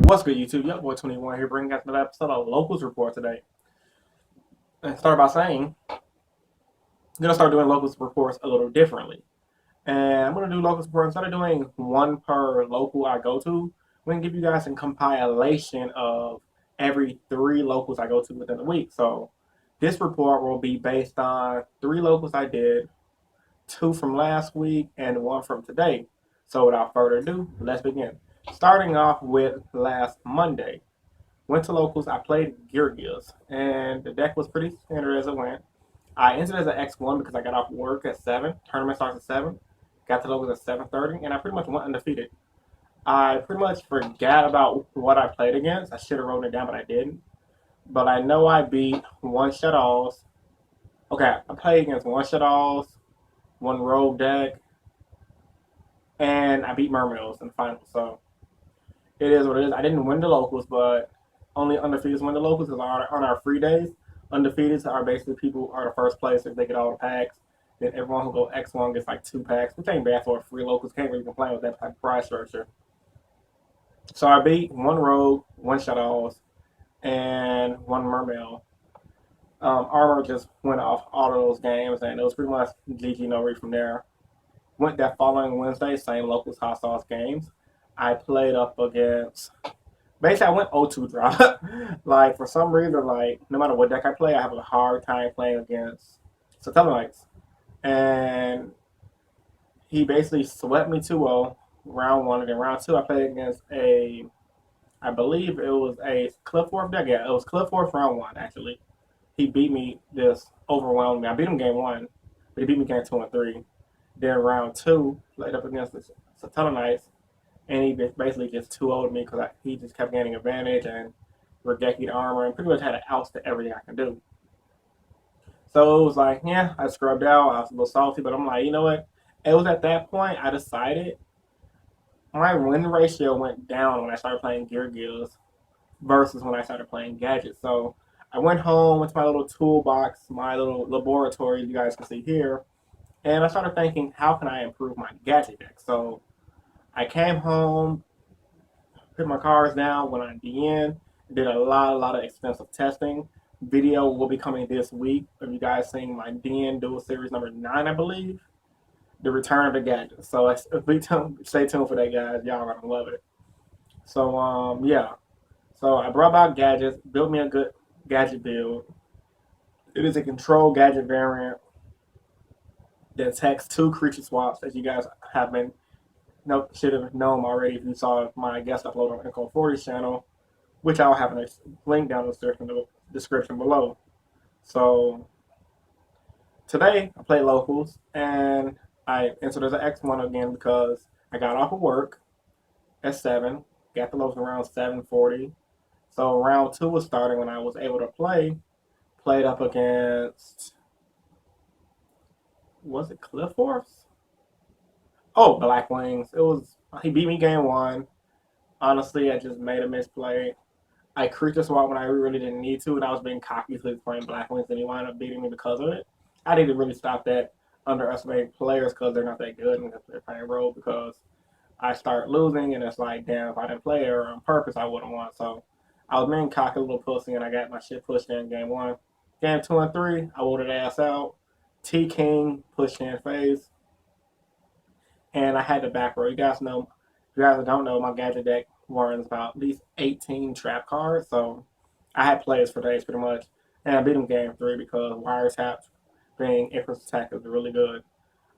What's good, YouTube? Yup, Boy 21 here, bringing us another episode of Locals Report today. And start by saying, I'm gonna start doing Locals Reports a little differently. And I'm gonna do Locals Reports instead of doing one per local I go to. I'm gonna give you guys a compilation of every 3 locals I go to within the week. So this report will be based on 3 locals I did, 2 from last week, and 1 from today. So without further ado, let's begin. Starting off with last Monday. Went to locals. I played Gears, and the deck was pretty standard as it went. I entered as an X1 because I got off work at 7. Tournament starts at 7. Got to locals at 7:30, and I pretty much went undefeated. I pretty much forgot about what I played against. I should have wrote it down, but I didn't. But I know I beat one shut alls. Okay, I played against one shut alls, one rogue deck, and I beat Mermaids in the final. So it is what it is. I didn't win the locals, but only undefeateds win the locals because on our free days, undefeateds are basically people who are the first place if they get all the packs. Then everyone who go X1 gets like 2 packs, which ain't bad for free locals. Can't really complain with that type of price structure. So I beat one rogue, one shadows, and one mermaid. Armor just went off all of those games, and it was pretty much GG no read from there. Went that following Wednesday, same locals hot sauce games. I played up against. Basically, I went 0-2 drop. Like, for some reason, like, no matter what deck I play, I have a hard time playing against Satellites. And he basically swept me 2-0 round 1. And then round 2, I played against I believe it was a Cliffworth deck. Yeah, it was Cliffworth round 1, actually. He beat me, just overwhelmed me. I beat him game 1, but he beat me game 2 and 3. Then round 2, played up against the Satellites, and he basically just 2-0'd me because he just kept gaining advantage and Regeki armor and pretty much had an outs to everything I can do. So it was like, yeah, I scrubbed out. I was a little salty, but I'm like, you know what? It was at that point I decided my win ratio went down when I started playing Gears versus when I started playing Gadgets. So I went home with my little toolbox, my little laboratory you guys can see here, and I started thinking, how can I improve my Gadget deck? So I came home, put my cards down, went on DN, did a lot of extensive testing. Video will be coming this week of you guys seeing my DN Duel Series number 9, I believe. The Return of the Gadget. So stay tuned for that, guys. Y'all are gonna love it. So yeah. So I brought out gadgets, built me a good gadget build. It is a control gadget variant that attacks 2 creature swaps, as you guys have been should have known already if you saw my guest upload on Echo 40's channel, which I'll have a link down in the description below. So today I played locals and I entered as an X1 again because I got off of work at 7, got the locals around 7:40. So round 2 was starting when I was able to play. Played up against, was it Cliffworth? Oh, Black Wings. He beat me game 1. Honestly, I just made a misplay. I creeped a swap when I really didn't need to, and I was being cocky because he was playing Black Wings, and he wound up beating me because of it. I need to really stop that underestimating players because they're not that good and they're playing rogue because I start losing, and it's like, damn, if I didn't play her on purpose, I wouldn't want. So I was being cocky, a little pussy, and I got my shit pushed in game 1. Game 2 and 3, I voted ass out. T King pushed in phase, and I had the back row. You guys know, if you guys don't know, my gadget deck runs about at least 18 trap cards, so I had plays for days pretty much, and I beat him game 3 because wiretap being Inference Attack is really good.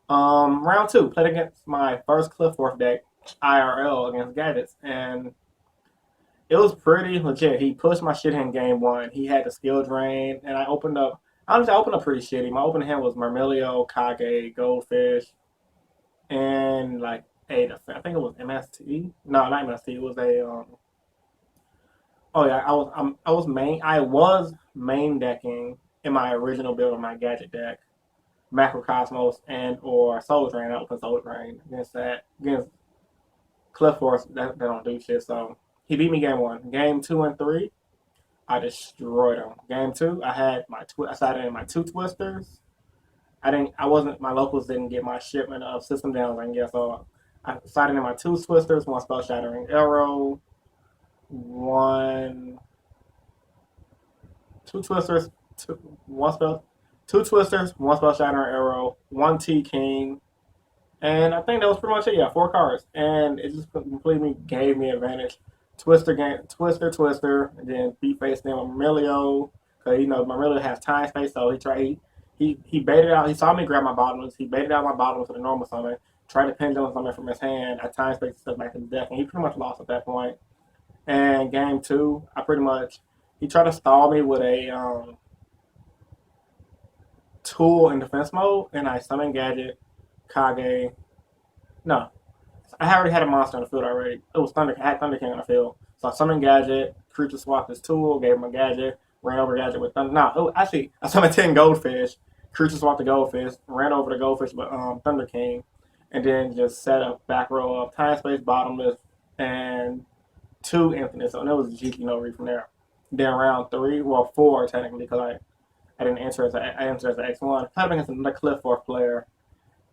Round 2, played against my first Cliffworth deck, IRL, against gadgets, and it was pretty legit. He pushed my shit in game 1. He had the skill drain, and I opened up. Honestly, I opened up pretty shitty. My opening hand was Mermilio, Kage, Goldfish, and like I think it was MST. No, not MST. It was a. Oh yeah, I was main decking in my original build of my gadget deck, Macrocosmos and or Soul Drain. I opened Soul Drain against Cliff Force that don't do shit. So he beat me game 1. Game 2 and 3, I destroyed him. Game 2, I started in my 2 twisters. My locals didn't get my shipment of system downs, I guess. So I decided in my 2 twisters, 1 spell shattering arrow, one, two twisters, one spell, two twisters, one spell shatter arrow, one T king, and I think that was pretty much it. Yeah, four cards, and it just completely gave me advantage. Twister, and then beat face name Marilio, because Marilio has time space, so he baited out. He saw me grab my bottomless. He baited out my bottomless with a normal summon. Tried to pendulum summon from his hand. I time space stuff back to the deck, and he pretty much lost at that point. And game two, he tried to stall me with a tool in defense mode, and I summon gadget Kage. No, I already had a monster on the field already. It was Thunder. I had Thunder King on the field, so I summoned gadget. Creature swapped his tool, gave him a gadget, ran over gadget with Thunder. No, actually, I summoned 10 goldfish. Creature swapped the goldfish, ran over the goldfish with Thunder King, and then just set up back row of time space bottomless and two infinite. So it was GG no read from there. Then round three, well four technically, because I didn't enter as the X1. Played against another Cliff Fourth player,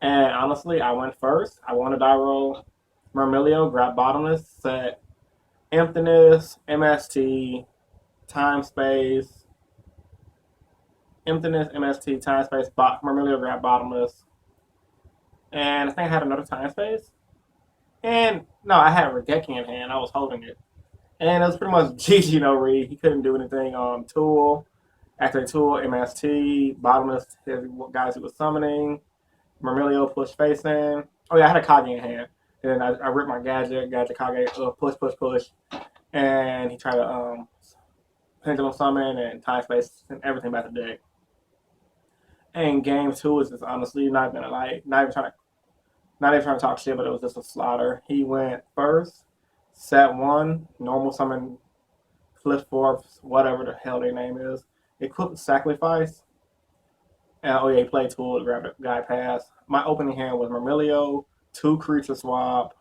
and honestly, I went first. I won a die roll. Mermilio grabbed bottomless, set emptiness, MST, time space, emptiness, MST, time space. Mermilio grabbed bottomless, and I think I had another time space. And no, I had Regeki in hand. I was holding it. And it was pretty much GG no read. He couldn't do anything on Tool. After Tool, MST, bottomless, his guys he was summoning. Mermilio pushed face in. Oh yeah, I had a Kage in hand. And then I ripped my gadget Kage, push. And he tried to pendulum summon and time space and everything back to deck. And game two is just honestly not gonna not even trying to talk shit, but it was just a slaughter. He went first, set one, normal summon Cliff Fourths, whatever the hell their name is. Equipped Sacrifice. And oh yeah, he played Tool to grab the guy pass. My opening hand was Mermilio, two creature swap,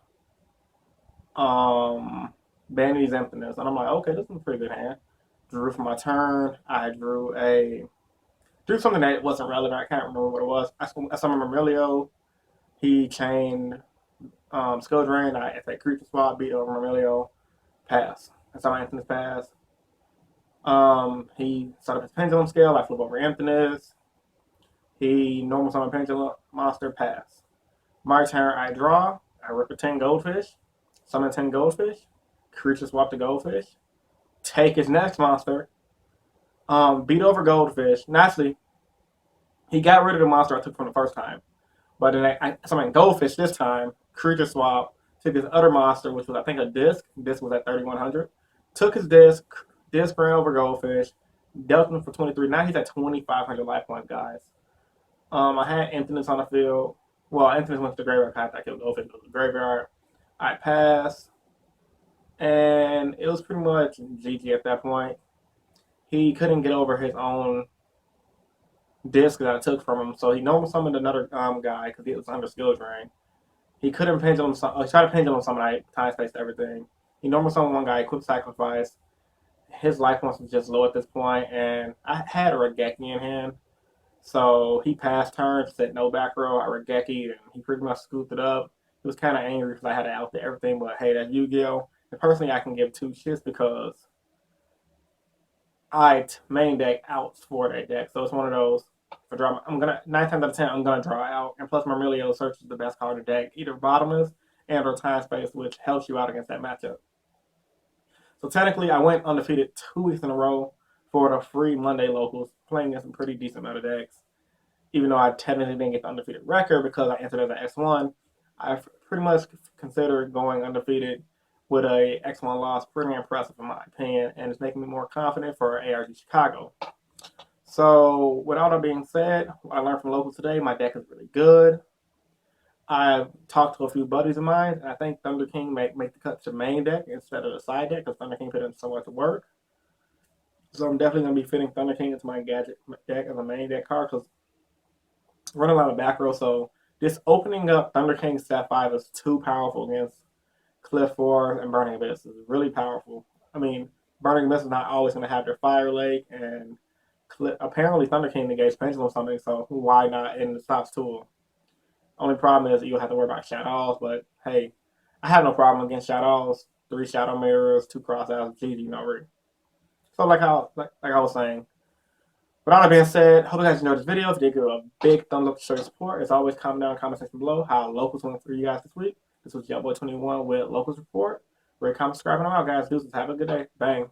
Banity's Emptiness. And I'm like, okay, this is a pretty good hand. Drew for my turn. I drew something that wasn't relevant. I can't remember what it was. I summoned Mermilio. He chained Skill Drain. I attack creature swap, beat over Mermilio, pass. That's how my Emptiness pass. He set up his pendulum scale. I flip over Emptiness. He normal summon pendulum monster, pass. My turn, I draw. I rip a 10 goldfish. Summon 10 goldfish. Creature swap the goldfish. Take his next monster. Beat over goldfish. Naturally, he got rid of the monster I took from the first time. But then I summoned goldfish this time. Creature swap. Took his other monster, which was I think a disc. Disc was at 3100. Took his disc. Disc ran over goldfish. Dealt him for 23. Now he's at 2500 life points, guys. I had Emptiness on the field. Well, Emptiness went to the graveyard path. I killed goldfish to the graveyard. I passed. And it was pretty much GG at that point. He couldn't get over his own disc that I took from him, so he normal summoned another guy because he was under skill drain. He couldn't pendulum. He tried to pendulum summon. I time spaced everything. He normal summoned one guy, quick sacrifice. His life points was just low at this point, and I had a Regeki in hand, so he passed turn, said no back row. I Regeki, and he pretty much scooped it up. He was kind of angry because I had to outfit everything, but hey, that's Yu-Gi-Oh! And personally, I can give two shits because I main deck outs for that deck, so it's one of those. For draw, I'm gonna 9 times out of 10, I'm gonna draw out, and plus Mermilio searches the best card of the deck, either bottomless and or time space, which helps you out against that matchup. So technically, I went undefeated 2 weeks in a row for the free Monday locals, playing against some pretty decent amount of decks. Even though I technically didn't get the undefeated record because I entered as an X1, I pretty much considered going undefeated with a X1 loss pretty impressive in my opinion, and it's making me more confident for ARG Chicago. So, with all that being said, what I learned from locals today, my deck is really good. I've talked to a few buddies of mine, and I think Thunder King make the cut to main deck instead of the side deck because Thunder King put in so much work. So I'm definitely going to be fitting Thunder King into my gadget deck as a main deck card because running a lot of back row. So this opening up Thunder King Step 5 is too powerful against Cliff 4 and Burning Abyss. Is really powerful. I mean, Burning Abyss is not always going to have their Fire Lake, and apparently Thunder King negates Pendulum something, so why not in the stops tool? Only problem is you'll have to worry about Shadows, but hey, I have no problem against Shadows. 3 shadow mirrors, 2 cross outs, GG already. So like I was saying. With all that being said, hope you guys enjoyed this video. If you did, give it a big thumbs up to show your support. As always, comment down in the comment section below how locals went for you guys this week. This was your boy 21 with Locals Report. Rate, comment, subscribe, and I'm out, guys. Deuces. Have a good day. Bang.